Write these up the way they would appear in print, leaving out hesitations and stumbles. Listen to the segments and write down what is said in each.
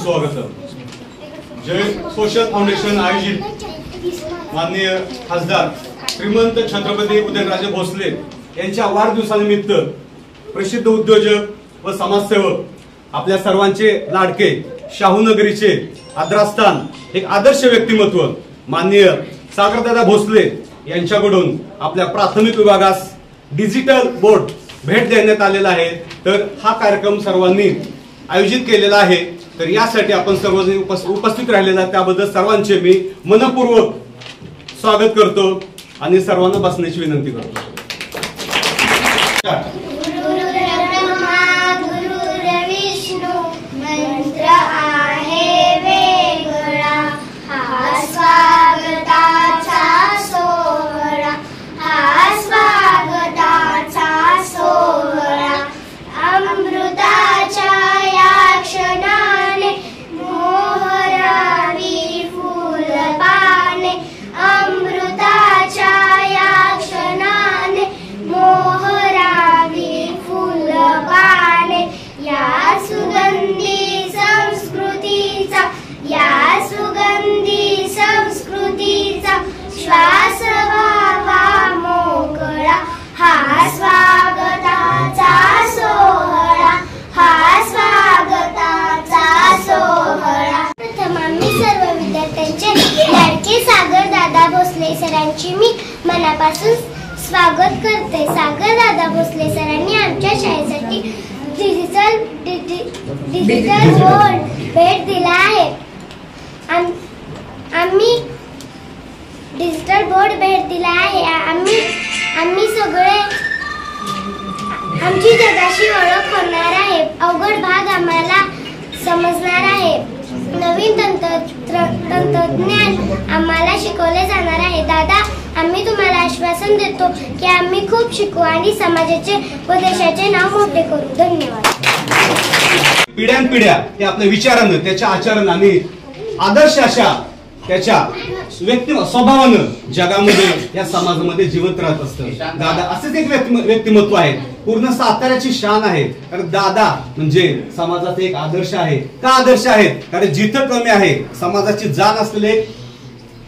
सुस्वागतम। जय social foundation आयोजित माननीय खासदार श्रीमंत छत्रपती उदयनराजे भोसले यांच्या वाढदिवसानिमित्त प्रसिद्ध उद्योजक व समाजसेवक आपल्या सर्वांचे लाडके शाहूनगरीचे आदरास्थान एक आदर्श व्यक्तिमत्व माननीय सागरदादा भोसले यांच्याकडून आपल्या प्राथमिक विभागास डिजिटल बोर्ड भेट देण्यात आलेला आहे। तर हा कार्यक्रम सर्वांनी आयोजित केलेला आहे। तर यासाठी आपण सर्वजण उपस्थित राहिलेला त्याबद्दल सर्वांचे मी मनपूर्वक स्वागत करतो आणि सर्वांना बसण्याची विनंती करतो। श्वास व्हावा मोकळा हा स्वागताचा सोहळा, हा स्वागताचा सोहळा। प्रथम आम्ही सर्व विद्यार्थ्यांचे लाडके सागरदादा भोसले सरांची मी मनापासून स्वागत करते। सागरदादा भोसले सरांनी आमच्या शाळेसाठी डिजिटल बोर्ड भेट दिला आहे। आम्ही डिजिटल बोर्ड भेट दिला आहे। आम्ही सगळे आमची जगाशी ओळख होणार आहे। अवघड भाग आम्हाला समजणार आहे। नवीन तंत्रज्ञान आम्हाला शिकवले जाणार आहे। दादा, आम्ही तुम्हाला आश्वासन देतो की आम्ही खूप शिकू आणि समाजाचे व देशाचे नाव मोठे करू। धन्यवाद। पिढ्यानपिढ्या ते आपल्या विचारानं त्याच्या आचरण आणि आदर्श अशा त्याच्या स्वभावानं जगामध्ये या समाजामध्ये जिवंत राहत असतं। दादा असेच एक व्यक्तिमत्व आहे, पूर्ण साताऱ्याची शान आहे। कारण दादा म्हणजे समाजाचा एक आदर्श आहे। का आदर्श आहेत? कारण जिथं कमी आहे समाजाची जाण असलेले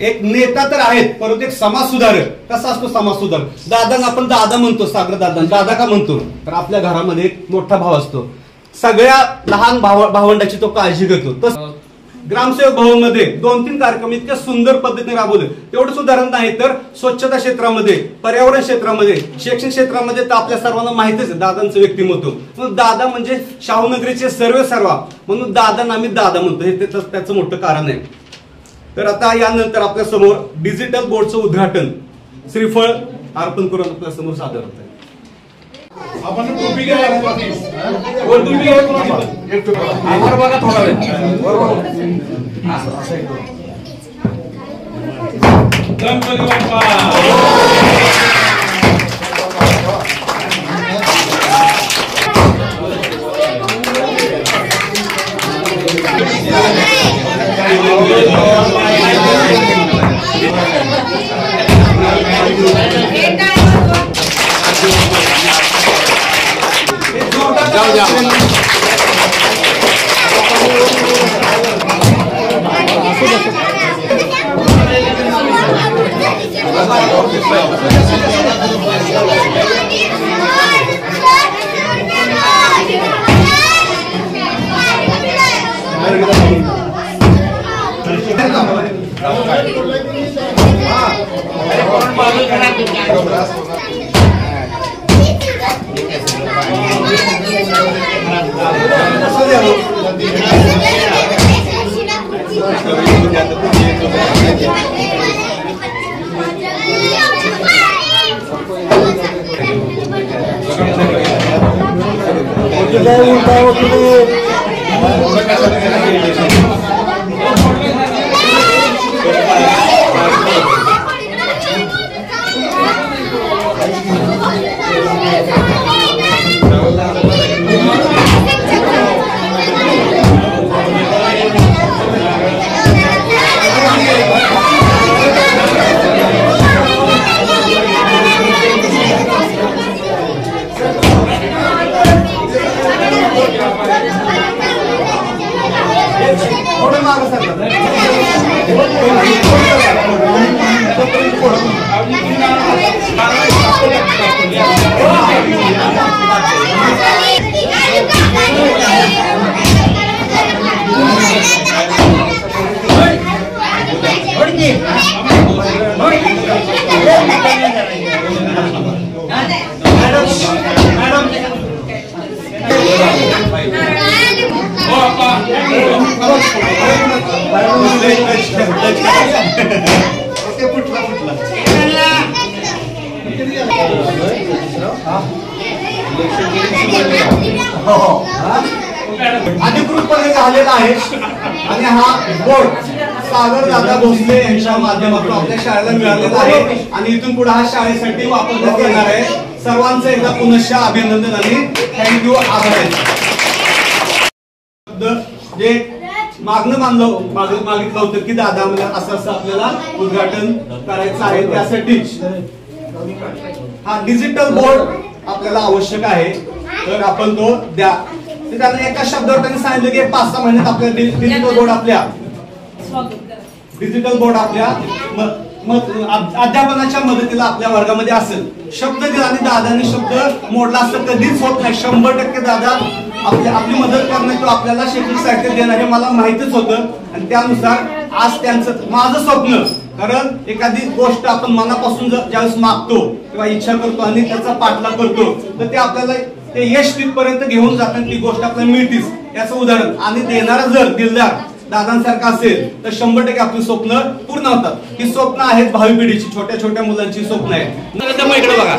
एक नेता तर आहेत, परंतु एक समाज सुधारक कसा असतो? समाज सुधारक दादांना आपण दादा म्हणतो। सागर दादा का म्हणतो? तर आपल्या घरामध्ये एक मोठा भाव असतो, सगळ्या लहान भावंडाची तो काळजी घेतो। ग्रामसेवक भवन मध्ये 2-3 कार्यक्रम इतक्या सुंदर पद्धतीने राबवले। तेवढंच उदाहरण नाही तर स्वच्छता क्षेत्रामध्ये, पर्यावरण क्षेत्रामध्ये, शैक्षणिक क्षेत्रामध्ये तर आपल्या सर्वांना माहितीच आहे दादांचं व्यक्तिमत्व। म्हणून दादा म्हणजे शाहूनगरीचे सर्वा म्हणून दादांना आम्ही दादा म्हणतो, हे त्याचं मोठं कारण आहे। तर आता यानंतर आपल्या समोर डिजिटल बोर्डचं उद्घाटन श्रीफळ अर्पण करून आपल्या समोर सादर होत आहे। आपण टोपी घ्या, वर टोपी घ्या, एक टोपी आभार बघा थोडा वेळ गणपती बाप्पा मॅडम हो अप्पा अधिकृतपणे झालेला आहे आणि हा बोर्ड सागर दादा भोसले यांच्या माध्यमातून आपल्या शाळेला मिळालेला आहे आणि इथून पुढे हा शाळेसाठी वापरण्यात येणार आहे. सर्वांचं एकदा पुनश्च अभिनंदन आणि थँक्यू आभार आहे. जे मागितलं होतं की दादा मला असं आपल्याला उद्घाटन करायचं आहे त्यासाठी हा डिजिटल बोर्ड आपल्याला आवश्यक आहे तर आपण तो द्या. त्यांना एका शब्दावर त्यांनी सांगितलं की 5-6 महिन्यात आपल्या डिजिटल बोर्ड आपल्या अध्यापनाच्या मदतीला आपल्या वर्गामध्ये असेल. शब्द दिला आणि दादानी शब्द मोडला असं कधीच होत नाही. 100% दादा आपली मदत करणे किंवा आपल्याला शैक्षणिक साहित्य देणार हे मला माहितीच होतं आणि त्यानुसार आज त्यांचं माझं स्वप्न, कारण एखादी गोष्ट आपण मनापासून ज्यावेळेस मागतो किंवा इच्छा करतो आणि त्याचा पाठलाग करतो तर ते आपल्याला ते यश तिथपर्यंत घेऊन जातात, ती गोष्ट आपल्याला मिळतीच. याचं उदाहरण आणि देणारा जर दिलदार दादांसारखा असेल तर 100% आपली स्वप्न पूर्ण होतात. ही स्वप्न आहेत भावी पिढीची, छोट्या छोट्या मुलांची स्वप्न आहेत. इकडे बघा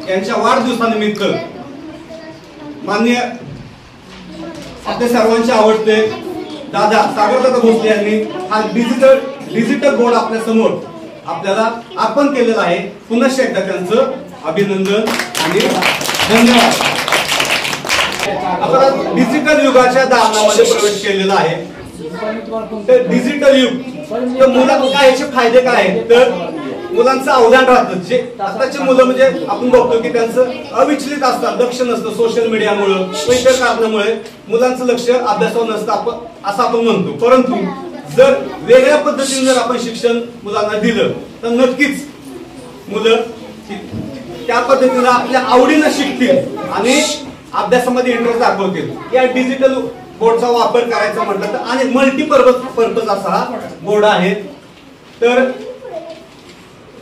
यांच्या वाढदिवसानिमित्त माननीय आपल्या सर्वांचे आवडते दादा सागरदादा भोसले यांनी हा डिजिटल बोर्ड आपल्या समोर आपल्याला अर्पण केलेला आहे. पुनश्च एकदा त्यांचं अभिनंदन आणि धन्यवाद. आपण डिजिटल युगाच्या दालनामध्ये प्रवेश केलेला आहे. तर डिजिटल युग तर मुलांना काय याचे फायदे काय आहेत तर मुलांचं अवधान राहतं. जे आताची मुलं म्हणजे आपण बघतो की त्यांचं अविचलित असतात, दक्ष नसतं. सोशल मीडियामुळे इतर कारणामुळे मुलांचं लक्ष अभ्यासावर नसतं असं आपण म्हणतो. परंतु जर वेगळ्या पद्धतीने जर आपण शिक्षण मुलांना दिलं तर नक्कीच मुलं त्या पद्धतीने आपल्या आवडीनं शिकतील आणि अभ्यासामध्ये इंटरेस्ट दाखवतील. या डिजिटल बोर्डचा वापर करायचा म्हटलं तर आणि मल्टीपर्पज असा हा बोर्ड आहे. तर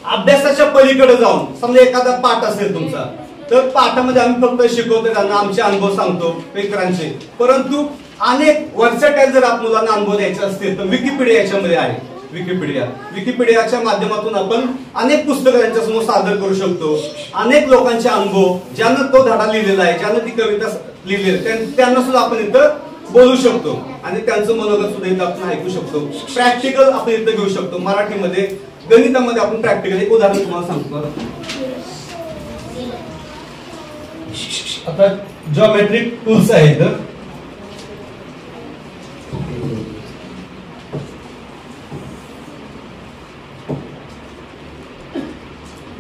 अभ्यासाच्या पलीकडे जाऊन समजा एखादा पाठ असेल तुमचा तर पाठामध्ये आम्ही फक्त शिकवतो, त्यांना आमचे अनुभव सांगतो इतरांचे. परंतु अनेक वर्सटाईल जर आप मुलांना अनुभव द्यायचे असतील तर विकिपीडिया याच्यामध्ये आहे. विकिपीडियाच्या माध्यमातून आपण अनेक पुस्तकं त्यांच्या समोर सादर करू शकतो. अनेक लोकांचे अनुभव, ज्यानं तो धडा लिहिलेला आहे, ज्यानं ती कविता लिहिलेली त्यांना सुद्धा आपण इथं बोलू शकतो आणि त्यांचं मनोगत सुद्धा इथं आपण ऐकू शकतो. प्रॅक्टिकल आपण इथं घेऊ शकतो. मराठीमध्ये गणितामध्ये आपण प्रॅक्टिकल एक उदाहरण तुम्हाला सांगतो. आता जॉमेट्रिक टूल्स आहेत.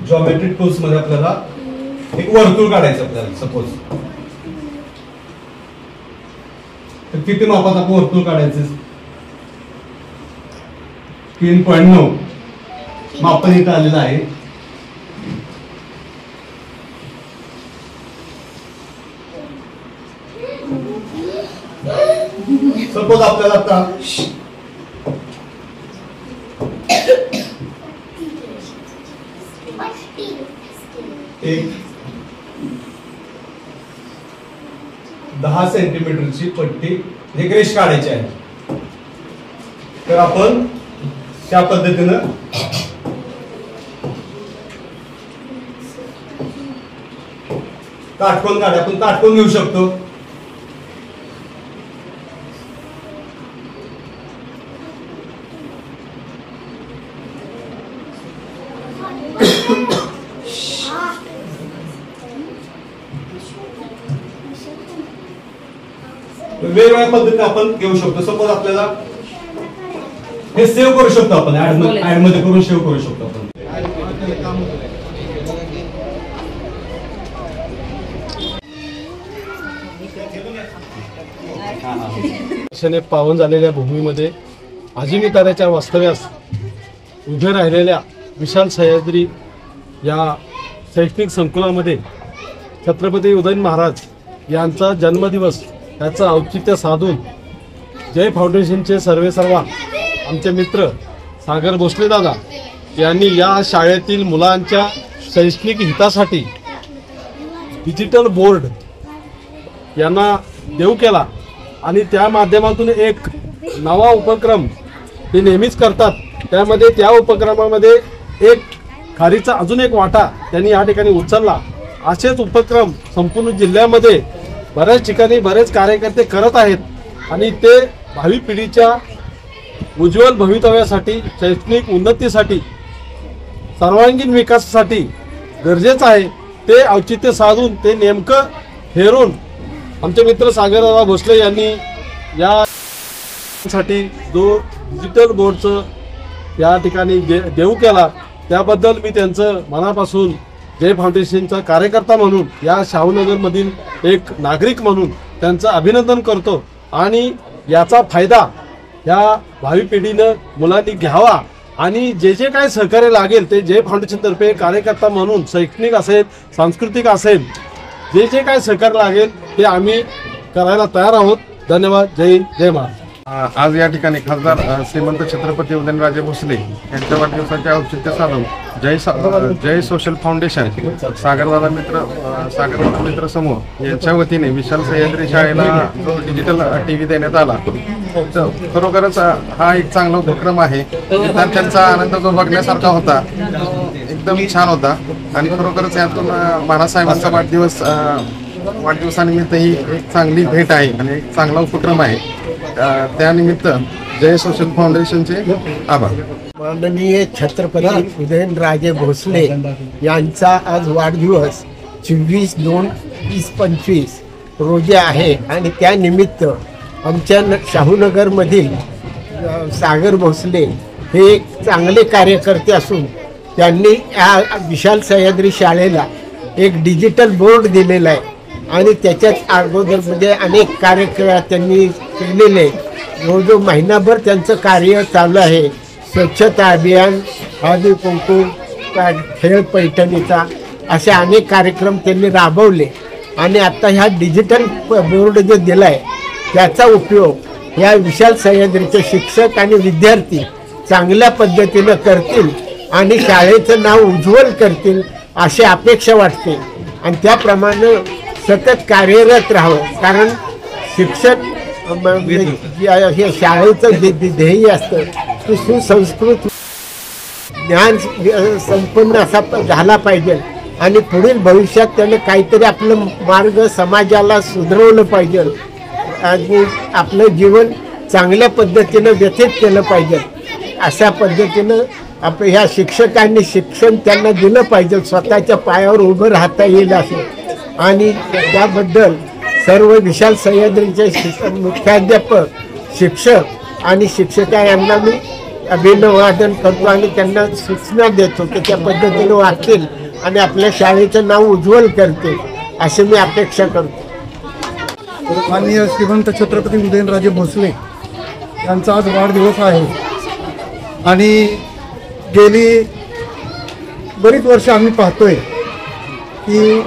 जॉमेट्रिक टूल्स मध्ये आपल्याला एक वर्तुळ काढायचं आपल्याला सपोज तर किती मापात आपण वर्तुळ काढायचं 3.9 मापन इथं आलेलं आहे. सपोज आपल्याला आता एक 10 सेंटीमीटरची पट्टी एक रेष काढायची आहे. तर आपण त्या पद्धतीनं काटकोन काढा. आपण काटकोन घेऊ शकतो. वेगवेगळ्या पद्धतीने आपण घेऊ शकतो. सपोज आपल्याला हे सेव्ह करू शकतो. आपण ऍड मध्ये करून सेव्ह करू शकतो. आपण शिक्षणाने पावन झालेल्या भूमीमध्ये अजिमी ताऱ्याच्या वास्तव्यास उभे राहिलेल्या विशाल सह्याद्री या शैक्षणिक संकुलामध्ये छत्रपती उदयन महाराज यांचा जन्मदिवस याचं औचित्य साधून जय फाउंडेशनचे सर्वेसर्वा आमचे मित्र सागर भोसले दादा यांनी या शाळेतील मुलांच्या शैक्षणिक हितासाठी डिजिटल बोर्ड यांना देऊ केला आणि त्या माध्यमातून एक नवा उपक्रम ते नेहमीच करतात. त्यामध्ये त्या उपक्रमामध्ये एक खारीचा अजून एक वाटा त्यांनी या ठिकाणी उचलला. असेच उपक्रम संपूर्ण जिल्ह्यामध्ये बऱ्याच ठिकाणी बरेच कार्यकर्ते करत आहेत आणि ते भावी पिढीच्या उज्ज्वल भवितव्यासाठी, शैक्षणिक उन्नतीसाठी, सर्वांगीण विकासासाठी गरजेचं आहे. ते औचित्य साधून ते नेमकं हेरून आमचे मित्र सागरदादा भोसले यांनी या साठी जो डिजिटल बोर्डचं या ठिकाणी देऊ केला त्याबद्दल मी त्यांचं मनापासून जय फाउंडेशनचा कार्यकर्ता म्हणून, या शाहूनगरमधील एक नागरिक म्हणून त्यांचं अभिनंदन करतो. आणि याचा फायदा या भावी पिढीनं मुलांनी घ्यावा आणि जे जे काय सहकार्य लागेल ते जय फाउंडेशनतर्फे कार्यकर्ता म्हणून शैक्षणिक असेल, सांस्कृतिक असेल, जे जे काय सहकार्य लागेल ते आम्ही करायला तयार आहोत. धन्यवाद. जय हिंद, जय महाराष्ट्र. आज या ठिकाणी खासदार श्रीमंत छत्रपती उदयनराजे भोसले यांच्या वाढदिवसाचे औचित्य साधून जय सोशल फाउंडेशन सागरदादा मित्र समूह यांच्या वतीने विशाल सह्याद्री शाळेला जो डिजिटल टीव्ही देण्यात आला, खरोखरच हा एक चांगला उपक्रम आहे. विद्यार्थ्यांचा आनंद जो बघण्यासारखा होता एकदम छान होता आणि खरोखरच यातून मानासाहेबांचा वाढदिवसानिमित्त ही एक चांगली भेट आहे आणि एक चांगला उपक्रम आहे. त्यानिमित्त जय सोशल फाउंडेशनचे आभार. माननीय छत्रपती उदयनराजे भोसले यांचा आज वाढदिवस 24/2/2025 रोजी आहे आणि त्यानिमित्त आमच्या शाहूनगरमधील सागर भोसले हे एक चांगले कार्यकर्ते असून त्यांनी या विशाल सह्याद्री शाळेला एक डिजिटल बोर्ड दिलेला आहे आणि त्याच्यात अगोदरमध्ये अनेक कार्यक्रम त्यांनी केलेले. जवळजवळ महिनाभर त्यांचं कार्य चालू आहे. स्वच्छता अभियान, हळदी कुंकू, खेळ पैठणीचा असे अनेक कार्यक्रम त्यांनी राबवले आणि आता ह्या डिजिटल बोर्ड जो दिला आहे त्याचा उपयोग या विशाल सह्याद्रीचे शिक्षक आणि विद्यार्थी चांगल्या पद्धतीनं करतील आणि शाळेचं नाव उज्ज्वल करतील अशी अपेक्षा वाटते आणि त्याप्रमाणे सतत कार्यरत राहावं. कारण शिक्षक हे शाळेचं ध्येय असतं की सुसंस्कृत ज्ञान संपन्न असा झाला पाहिजे आणि पुढील भविष्यात त्याने काहीतरी आपलं मार्ग समाजाला सुधारवलं पाहिजे आणि आपलं जीवन चांगल्या पद्धतीनं व्यतीत केलं पाहिजे. अशा पद्धतीनं ह्या शिक्षकांनी शिक्षण त्यांना दिलं पाहिजे, स्वतःच्या पायावर उभं राहता येईल असे. आणि त्याबद्दल सर्व विशाल सह्याद्रीचे मुख्याध्यापक, शिक्षक आणि शिक्षिका यांना मी अभिनंदन करतो आणि त्यांना सूचना देतो की त्या पद्धतीने वागतील आणि आपल्या शाळेचं नाव उज्ज्वल करतील अशी मी अपेक्षा करतो. माननीय श्रीमंत छत्रपती उदयनराजे भोसले यांचा आज वाढदिवस आहे आणि गेली बरीच वर्ष आम्ही पाहतोय की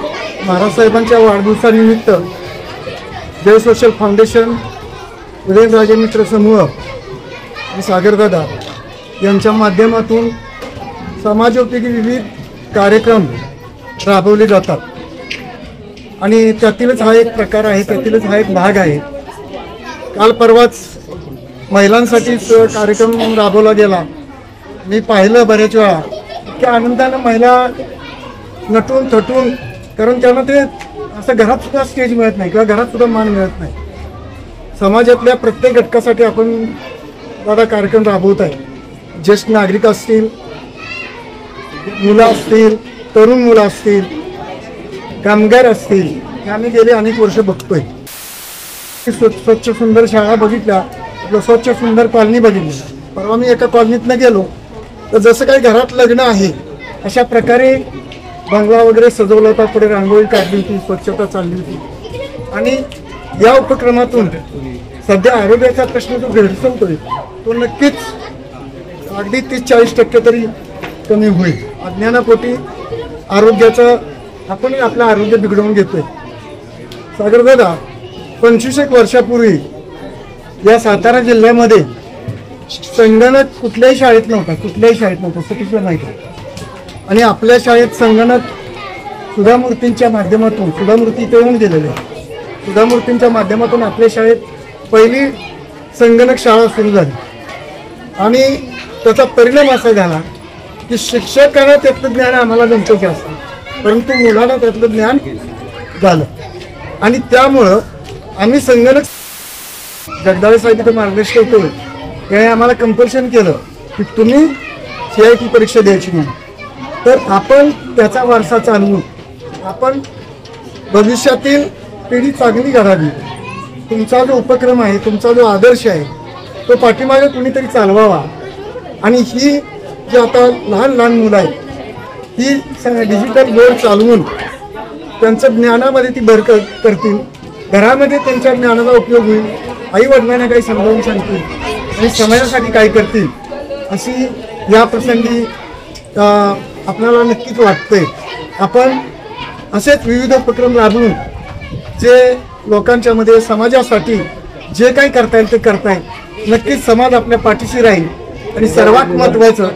महाराज साहेबांच्या वाढदिवसानिमित्त जय सोशल फाउंडेशन, उदयनराजे मित्र समूह आणि सागरदादा यांच्या माध्यमातून समाजोपयोगी विविध कार्यक्रम राबवले जातात आणि त्यातीलच हा एक प्रकार आहे, त्यातीलच हा एक भाग आहे. काल परवाच महिलांसाठीच कार्यक्रम राबवला गेला. मी पाहिलं बऱ्याच वेळा की आनंदानं महिला नटून थटून, कारण त्यांना ते असं घरात सुद्धा स्टेज मिळत नाही किंवा घरात सुद्धा मान मिळत नाही. समाजातल्या प्रत्येक घटकासाठी आपण दादा कार्यक्रम राबवत आहे. ज्येष्ठ नागरिक असतील, मुलं असतील, तरुण मुलं असतील, कामगार असतील, हे आम्ही गेले अनेक वर्ष बघतोय. स्वच्छ सुंदर शाळा बघितल्या, आपलं स्वच्छ सुंदर कॉलनी बघितली. परवा मी एका कॉलनीतनं गेलो तर जसं काही घरात लग्न आहे अशा प्रकारे बंगला वगैरे सजवला होता, पुढे रांगोळी काढली होती, स्वच्छता चालली होती. आणि या उपक्रमातून सध्या आरोग्याचा प्रश्न जो भेडसावतोय तो नक्कीच अगदी 30-40% तरी कमी होईल. अज्ञानापोटी आरोग्याचं आपण आपलं आरोग्य बिघडवून घेतोय. सागरदादा 25 वर्षापूर्वी या सातारा जिल्ह्यामध्ये संगणक कुठल्याही शाळेत नव्हता सतीश नाही. आणि आपल्या शाळेत संगणक सुधामूर्तींच्या माध्यमातून, सुधामूर्ती इथे येऊन गेलेले, सुधामूर्तींच्या माध्यमातून आपल्या शाळेत पहिली संगणक शाळा सुरू झाली. आणि त्याचा परिणाम असा झाला की शिक्षकांना त्यातलं ज्ञान आम्हाला नव्हतं जास्त, परंतु मुलांना त्यातलं ज्ञान झालं. आणि त्यामुळं आम्ही संगणक जगदाळे साहेब इथं मार्गदर्शन होतो त्याने आम्हाला कंपल्शन केलं की तुम्ही CIT परीक्षा द्यायची म्हणून. तर आपण त्याचा वारसा चालवून आपण भविष्यातील पिढी चांगली घडावी. तुमचा जो उपक्रम आहे, तुमचा जो आदर्श आहे, तो पाठीमागे कुणीतरी चालवावा. आणि ही जी आता लहान लहान मुलं आहेत ही डिजिटल बोर्ड चालवून त्यांचं ज्ञानामध्ये ती भर करतील, घरामध्ये त्यांच्या ज्ञानाचा उपयोग होईल, आई वडिलांना काही समजावून सांगतील आणि समाजासाठी काय करतील अशी या प्रसंगी आपल्याला नक्कीच वाटतंय. आपण असेच विविध उपक्रम राबवून जे लोकांच्या मध्ये समाजासाठी जे काही करता येईल ते करताय. नक्कीच समाज आपल्या पाठीशी राहील. आणि सर्वात महत्त्वाचं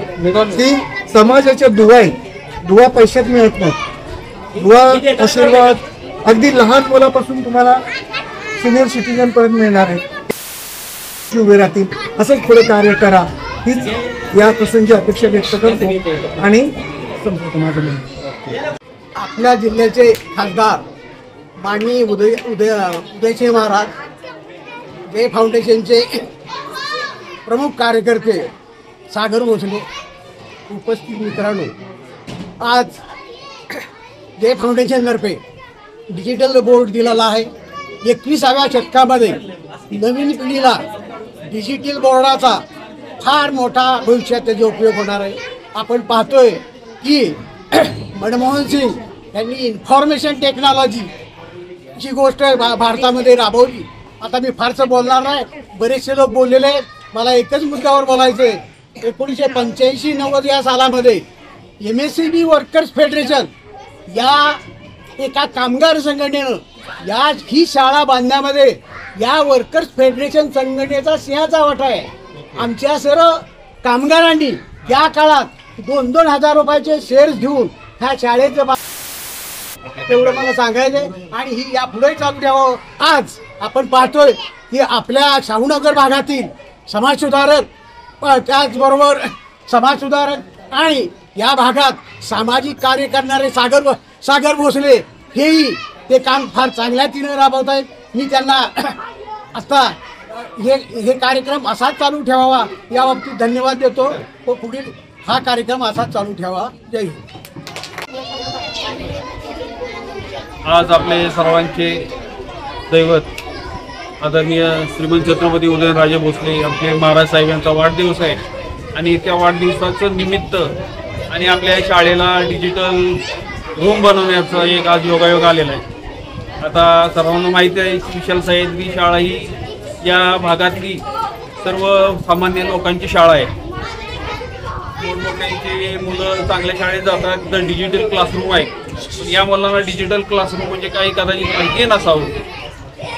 की समाजाच्या दुवा पैशात मिळत नाही, दुवा आशीर्वाद अगदी लहान मुलापासून तुम्हाला सिनियर सिटीजन पर्यंत मिळणार आहे. उभे राहतील, असंच पुढे कार्य करा हीच या प्रसंगी अपेक्षा व्यक्त करतो आणि संपतो माझं म्हणणं. आपल्या जिल्ह्याचे खासदार माननीय उदयसिंह महाराज, जय फाउंडेशनचे प्रमुख कार्यकर्ते सागर भोसले, उपस्थित मित्रांनो, आज जय फाउंडेशनतर्फे डिजिटल बोर्ड दिलेला आहे. 21व्या शतकामध्ये नवीन पिढीला डिजिटल बोर्डाचा फार मोठा भविष्यात त्याचा उपयोग होणार आहे. आपण पाहतोय की मनमोहन सिंग यांनी इन्फॉर्मेशन टेक्नॉलॉजी जी गोष्ट भारतामध्ये राबवली. आता मी फारसं बोलणार नाही, बरेचसे लोक बोललेले आहेत. मला एकच मुद्द्यावर बोलायचं आहे. 1985-90 या सालामध्ये MSCB वर्कर्स फेडरेशन या एका कामगार संघटनेनं ही शाळा बांधण्यामध्ये या वर्कर्स फेडरेशन संघटनेचा सिंहाचा वाटा आहे. आमच्या सर्व कामगारांनी या काळात 2-2 हजार रुपयाचे शेअर्स घेऊन ह्या शाळेचं तेवढं मला सांगायचं. आणि ही यापुढे चालू ठेवावं. आज आपण पाहतोय की आपल्या शाहूनगर भागातील समाजसुधारक, त्याचबरोबर समाजसुधारक आणि या भागात सामाजिक कार्य करणारे सागर भोसले हेही ते काम फार चांगल्या तिने राबवत आहेत. मी त्यांना आता हे कार्यक्रम असाच चालू ठेवावा या बाबतीत धन्यवाद देतो. व पुढील हा कार्यक्रम असाच चालू ठेवा. जय हिंद. आज आपले सर्वांचे दैवत आदरणीय श्रीमंत छत्रपती उदयनराजे भोसले आपले महाराज साहेब यांचा वाढदिवस आहे. आणि त्या वाढदिवसाचं निमित्त आणि आपल्या शाळेला डिजिटल रूम बनवण्याचा एक आज योगायोग आलेला आहे. आता सर्वांना माहिती आहे विशाल सह्याद्री शाळा ही या भागातली सर्व सामान्य लोकांची शाळा आहे. मोठमोठ्यांची मुलं चांगल्या शाळेत जातात, तर डिजिटल क्लासरूम आहे. पण या मुलांना डिजिटल क्लासरूम म्हणजे काही कदाचित माहिती नसावं.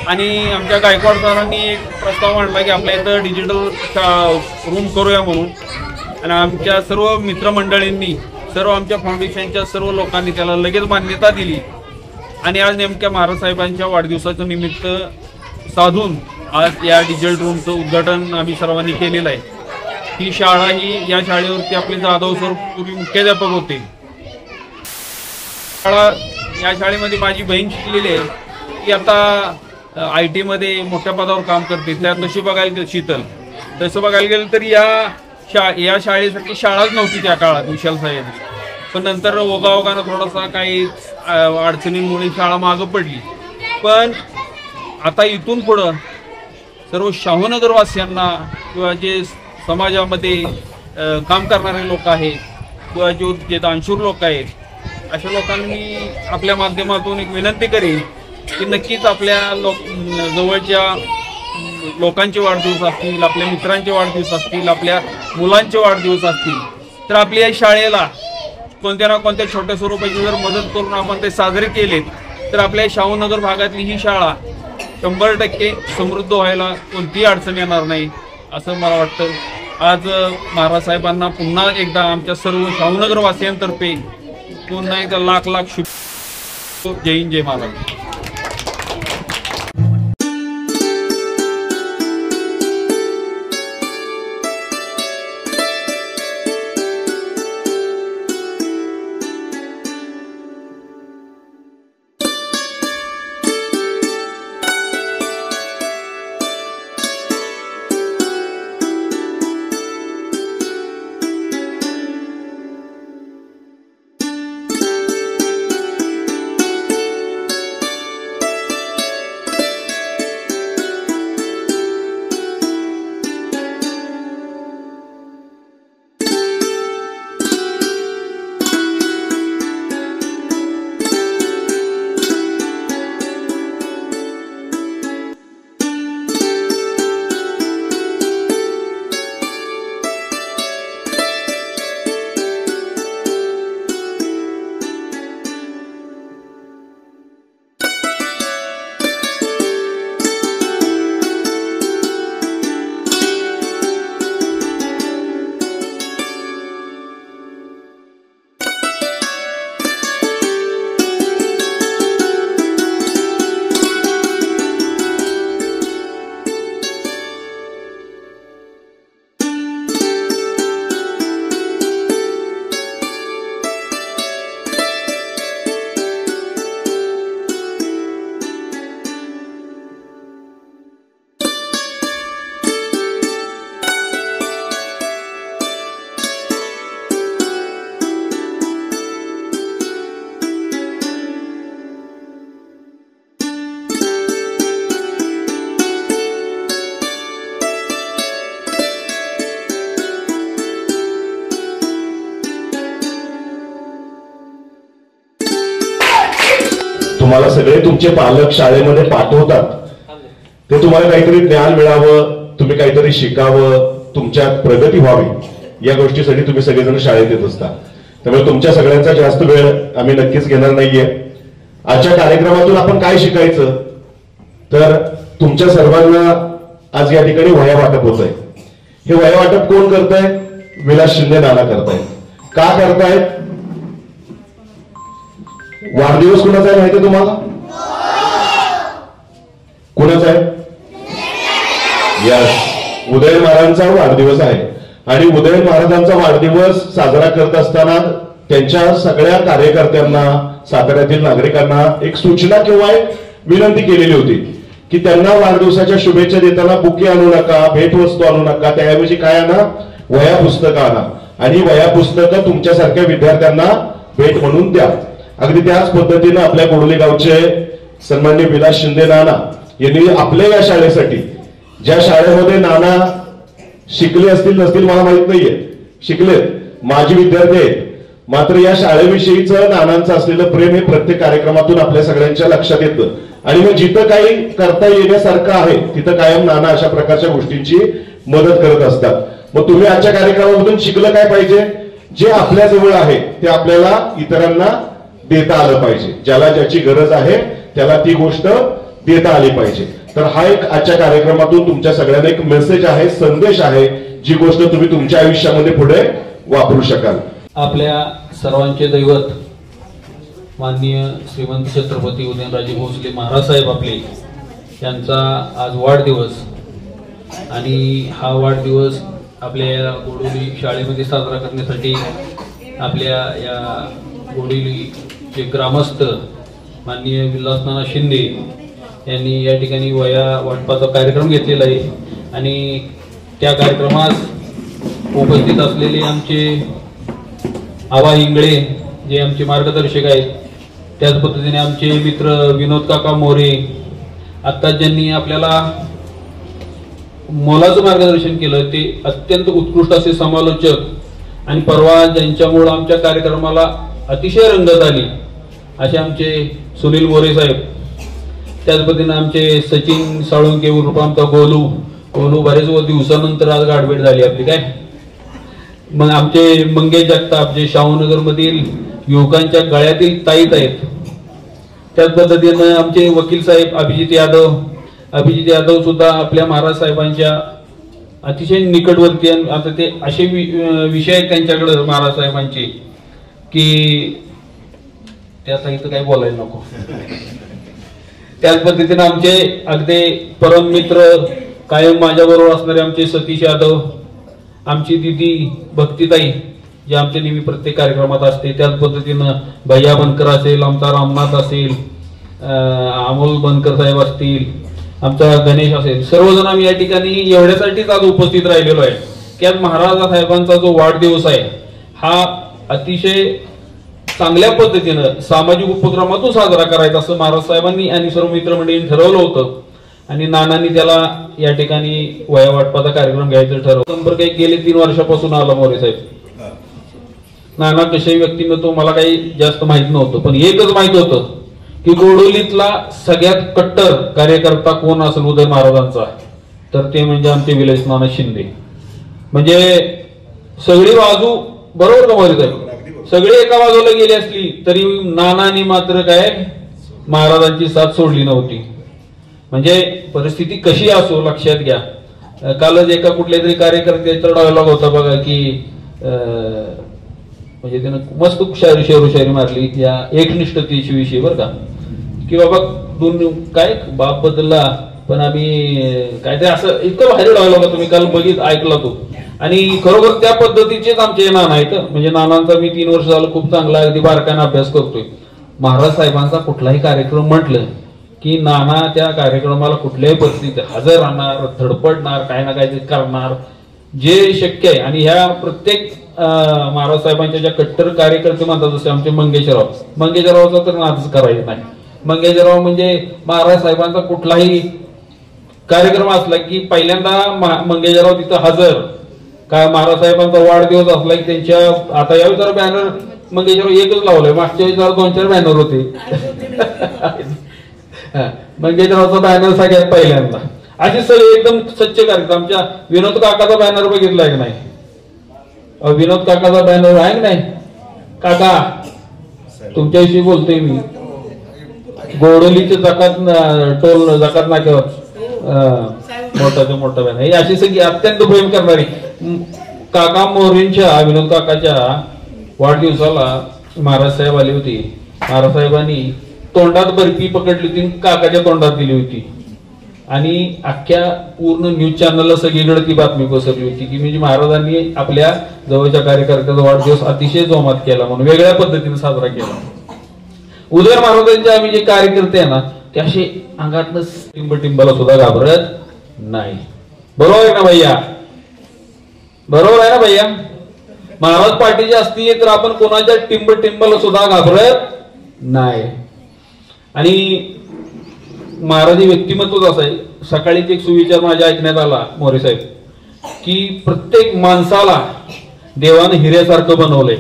आणि आमच्या गायकवाड सरांनी एक प्रस्ताव मांडला की आपल्या इथं डिजिटल रूम करूया म्हणून. आणि आमच्या सर्व मित्रमंडळींनी, सर्व आमच्या फाउंडेशनच्या सर्व लोकांनी त्याला लगेच मान्यता दिली. आणि आज नेमक्या महाराज साहेबांच्या वाढदिवसाचं निमित्त साधून आज या डिजिटल रूमचं उद्घाटन आम्ही सर्वांनी केलेलं आहे. ही शाळा ही या शाळेवरती आपले जाधव सर पूर्वी मुख्याध्यापक होते. या शाळेमध्ये माझी बहीण शिकलेली आहे. ती आता IT मध्ये मोठ्या पदावर काम करते. त्यात तशी बघायला गेलं शीतल, तसं बघायला गेलं तर या शाळेसाठी शाळाच नव्हती त्या काळात विशाल सह्याद्री. पण नंतर ओघाओघानं थोडासा काही अडचणींमुळे शाळा मागं पडली. पण आता इथून पुढं सर्व शाहूनगरवासियांना किंवा जे समाजामध्ये काम करणारे लोक आहेत किंवा जे दानशूर लोक आहेत, अशा लोकांनी आपल्या माध्यमातून एक विनंती करेन की नक्कीच आपल्या जवळच्या लोकांचे वाढदिवस असतील, आपल्या मित्रांचे वाढदिवस असतील, आपल्या मुलांचे वाढदिवस असतील, तर आपल्या या शाळेला कोणत्या ना कोणत्या छोट्या स्वरूपाची जर मदत करून आपण ते साजरे केलेत तर आपल्या शाहूनगर भागातली ही शाळा 100% समृद्ध व्हायला कोणतीही अडचण येणार नाही असं मला वाटतं. आज महाराज साहेबांना पुन्हा एकदा आमच्या सर्व शाहूनगर वासियांतर्फे पुन्हा एकदा लाख लाख शुभ. जय हिंद, जय महाराज. तुम्हाला सगळे तुमचे पालक शाळेमध्ये पाठवतात, ते तुम्हाला काहीतरी ज्ञान मिळावं, तुम्ही काहीतरी शिकावं, तुमच्यात प्रगती व्हावी या गोष्टीसाठी तुम्ही सगळेजण शाळेत येत असता. त्यामुळे तुमच्या सगळ्यांचा जास्त वेळ आम्ही नक्कीच घेणार नाहीये. आजच्या कार्यक्रमातून आपण काय शिकायचं, तर तुमच्या सर्वांना आज या ठिकाणी वह्या वाटप होत आहे. हे वह्या वाटप कोण करताय? विलास शिंदे नाना करतायत. का करतायत? वाढदिवस कुणाचा आहे माहिती आहे तुम्हाला? कुणाचा आहे? यस, उदयन महाराजांचा वाढदिवस आहे. आणि उदयन महाराजांचा वाढदिवस साजरा करत असताना त्यांच्या सगळ्या कार्यकर्त्यांना, साताऱ्यातील नागरिकांना एक सूचना किंवा एक विनंती केलेली होती की त्यांना वाढदिवसाच्या शुभेच्छा देताना बुके आणू नका, भेटवस्तू आणू नका, त्याऐवजी काय आणा? वह्या पुस्तकं आणा. आणि वह्या पुस्तकं तुमच्यासारख्या विद्यार्थ्यांना भेट म्हणून द्या. अगदी त्याच पद्धतीनं आपल्या गोडोली गावचे सन्माननीय विलास शिंदे नाना यांनी आपल्या या शाळेसाठी, ज्या शाळेमध्ये नाना शिकले असतील नसतील मला माहित नाहीये, शिकलेत, माजी विद्यार्थी आहेत, मात्र या शाळेविषयीचं नानांचं असलेलं प्रेम हे प्रत्येक कार्यक्रमातून आपल्या सगळ्यांच्या लक्षात येतं. आणि मग जिथं काही करता येण्यासारखं आहे तिथं कायम नाना अशा प्रकारच्या गोष्टींची मदत करत असतात. मग तुम्ही आजच्या कार्यक्रमामधून शिकलं काय पाहिजे? जे आपल्या जवळ आहे ते आपल्याला इतरांना देता आलं पाहिजे. ज्याला ज्याची गरज आहे त्याला ती गोष्ट देता आली पाहिजे. तर हा एक आजच्या कार्यक्रमातून तुमच्या सगळ्यांना एक मेसेज आहे, संदेश आहे, जी गोष्ट तुम्ही तुमच्या आयुष्यामध्ये पुढे वापरू शकाल. आपल्या सर्वांचे दैवत माननीय श्रीमंत छत्रपती उदयनराजे भोसले महाराज साहेब आपले यांचा आज वाढदिवस. आणि हा वाढदिवस आपल्या या गोडोली शाळेमध्ये साजरा करण्यासाठी आपल्या या गोडोलीचे ग्रामस्थ माननीय विलासनाना शिंदे यांनी या ठिकाणी वह्या वाटपाचा कार्यक्रम घेतलेला आहे. आणि त्या कार्यक्रमात उपस्थित असलेले आमचे आबा इंगळे जे आमचे मार्गदर्शक आहेत, त्याच पद्धतीने आमचे मित्र विनोद काका मोरे, आत्ता ज्यांनी आपल्याला मोलाचं मार्गदर्शन केलं ते अत्यंत उत्कृष्ट असे समालोचक, आणि परवा ज्यांच्यामुळे आमच्या कार्यक्रमाला अतिशय रंगत आली असे आमचे सुनील मोरे साहेब, त्याच पद्धतीने आमचे सचिन साळुंके उर्फ आमचा गोलू बरेच दिवसानंतर आज गाठभेट झाली आपली काय. मग आमचे मंगेश जगताप जे शाहूनगर मधील युवकांच्या गळ्यातील ताईत आहेत. त्याच पद्धतीनं आमचे वकील साहेब अभिजित यादव, अभिजित यादव सुद्धा आपल्या महाराज साहेबांच्या अतिशय निकटवर्ती. आता ते असे विषय आहेत त्यांच्याकडे महाराज साहेबांचे की ते आता इथं काही बोलायला नको. त्याच पद्धतीने आमचे अगदी परम मित्र कायम माझ्याबरोबर असणारे आमचे सतीश यादव, आमची दिदी भक्तीताई जे आमच्या नेहमी प्रत्येक कार्यक्रमात असते. त्याच पद्धतीनं भैया बनकर असेल, आमचा रामनाथ असेल, अमोल बनकर साहेब असतील, आमचा गणेश असेल, सर्वजण आम्ही या ठिकाणी एवढ्यासाठीच आज उपस्थित राहिलेलो आहे की आज महाराज साहेबांचा जो वाढदिवस आहे हा अतिशय चांगल्या पद्धतीनं सामाजिक उपक्रमातून साजरा करायचा असं महाराज साहेबांनी आणि सर्व मित्रमंडळींनी ठरवलं होतं. आणि नानांनी त्याला या ठिकाणी वया वाटपाचा कार्यक्रम घ्यायचं ठरवलं. संपर्क एक गेले 3 वर्षापासून आला मोरे साहेब. नाना कशाही व्यक्तिमत्व मला काही जास्त माहित नव्हतं, पण एकच माहित होतं की गोडोलीतला सगळ्यात कट्टर कार्यकर्ता कोण असेल उदय महाराजांचा तर ते म्हणजे आमचे विलास नाना शिंदे. म्हणजे सगळी बाजू बरोबर का मोरे साहेब, सगळी एका बाजूला गेली असली तरी नानांनी मात्र काय महाराजांची साथ सोडली नव्हती. म्हणजे परिस्थिती कशी असो लक्षात घ्या. कालच एका कुठल्या तरी कार्यकर्त्याचा डायलॉग होता बघा की म्हणजे त्यानं मस्त शेरोशायरी मारली या एकनिष्ठतेची विषय बरं का की बाबा दोन काय बाप बदलला पण आम्ही काय ते असं इतकं भारी डायलॉग तुम्ही काल ऐकला तो. आणि खरोखर त्या पद्धतीचेच आमचे नाना आहेत. म्हणजे नानांचा मी 3 वर्ष झालं खूप चांगला अगदी बारकाईने अभ्यास करतोय. महाराज साहेबांचा कुठलाही कार्यक्रम म्हटलं की नाना त्या कार्यक्रमाला कुठल्याही परिस्थितीत हजर राहणार, धडपडणार, काय ना काय करणार जे शक्य आहे. आणि ह्या प्रत्येक महाराज साहेबांच्या ज्या कट्टर कार्यकर्ते म्हणतात जसे आमचे मंगेशरावचा तर नादच करायचं नाही. मंगेशराव म्हणजे महाराज साहेबांचा कुठलाही कार्यक्रम असला की पहिल्यांदा मंगेशराव तिथं हजर. काय महाराज साहेबांचा वाढदिवस असला की त्यांच्या आता यावेळी जरा बॅनर मंगेशराव एकच लावलंय, मागच्या वेळी जरा 2-4 बॅनर होते. मंगेशरावचा बॅनर सगळ्यात पहिल्यांदा. असे सगळे एकदम स्वच्छ कार्यक्रम. आमच्या विनोद काकाचा बॅनर बघितलाय की नाही? विनोद काकाचा बॅनर आहे की नाही? काका तुमच्याविषयी बोलतोय मी. गोडोलीचे जकात नाक्यावर मोठा बॅनर. ही अशी सगळी अत्यंत प्रेम करणारी. काका मोरेंच्या विनोद काकाच्या वाढदिवसाला महाराज साहेब आले होते. महाराज साहेबांनी तोंडात बर्फी पकडली होती, काकाच्या तोंडात दिली होती. आणि अख्ख्या पूर्ण न्यूज चॅनलला सगळीकडे ती बातमी पसरली होती की म्हणजे महाराजांनी आपल्या जवळच्या कार्यकर्त्याचा वाढदिवस अतिशय जोमात केला म्हणून वेगळ्या पद्धतीने साजरा केला. उदय महाराजांचे आम्ही जे कार्यकर्ते आहे ना ते असे अंगातनं टिंबटिंबाला सुद्धा घाबरत नाही. बरोबर आहे ना भैया? बरोबर आहे ना भैया? महाराज पार्टीचे असती तर आपण कोणाच्या टिंबटिंबाला सुद्धा घाबरत नाही. आणि महाराज व्यक्तिमत्वच असं आहे. सकाळीच एक सुविचार माझ्या ऐकण्यात आला मोरे साहेब की प्रत्येक माणसाला देवाने हिऱ्यासारखं बनवलंय.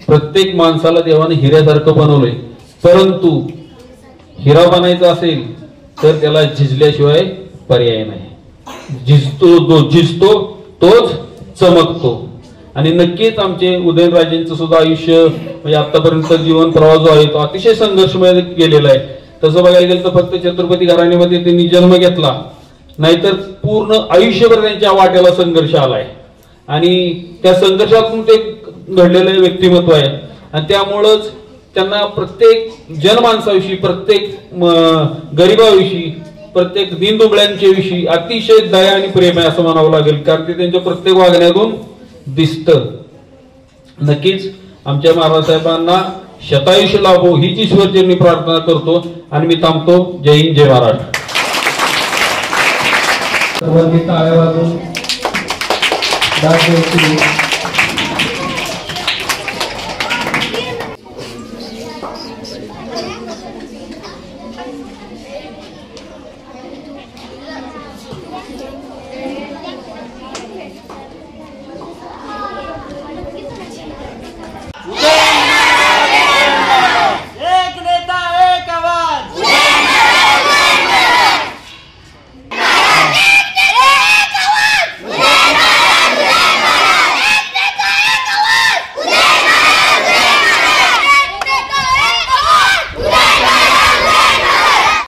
प्रत्येक माणसाला देवाने हिऱ्यासारखं बनवलंय, परंतु हिरा बनायचा असेल तर त्याला झिजल्याशिवाय पर्याय नाही. झिजतो तोच चमकतो. आणि नक्कीच आमचे उदयनराजेंचं सुद्धा आयुष्य म्हणजे आतापर्यंत जीवन प्रवास जो आहे तो अतिशय संघर्षमय गेलेला आहे. तसं बघायला गेलं तर फक्त छत्रपती घराण्यामध्ये त्यांनी जन्म घेतला, नाहीतर पूर्ण आयुष्यभर त्यांच्या वाट्याला संघर्ष आलाय. आणि त्या संघर्षातून ते घडलेलं व्यक्तिमत्व आहे. आणि त्यामुळंच त्यांना प्रत्येक जनमानसाविषयी, प्रत्येक गरिबाविषयी, प्रत्येक दीनदुबळ्यांच्या विषयी अतिशय दया आणि प्रेम आहे असं म्हणावं लागेल. कारण ते त्यांच्या प्रत्येक वागण्यातून दिसतं. नक्कीच आमच्या महाराज साहेबांना शतायुष्य लाभो हीच ईश्वरचरणी प्रार्थना करतो आणि मी थांबतो. जय हिंद, जय महाराष्ट्र. सर्वांनी टाळ्या वाजवून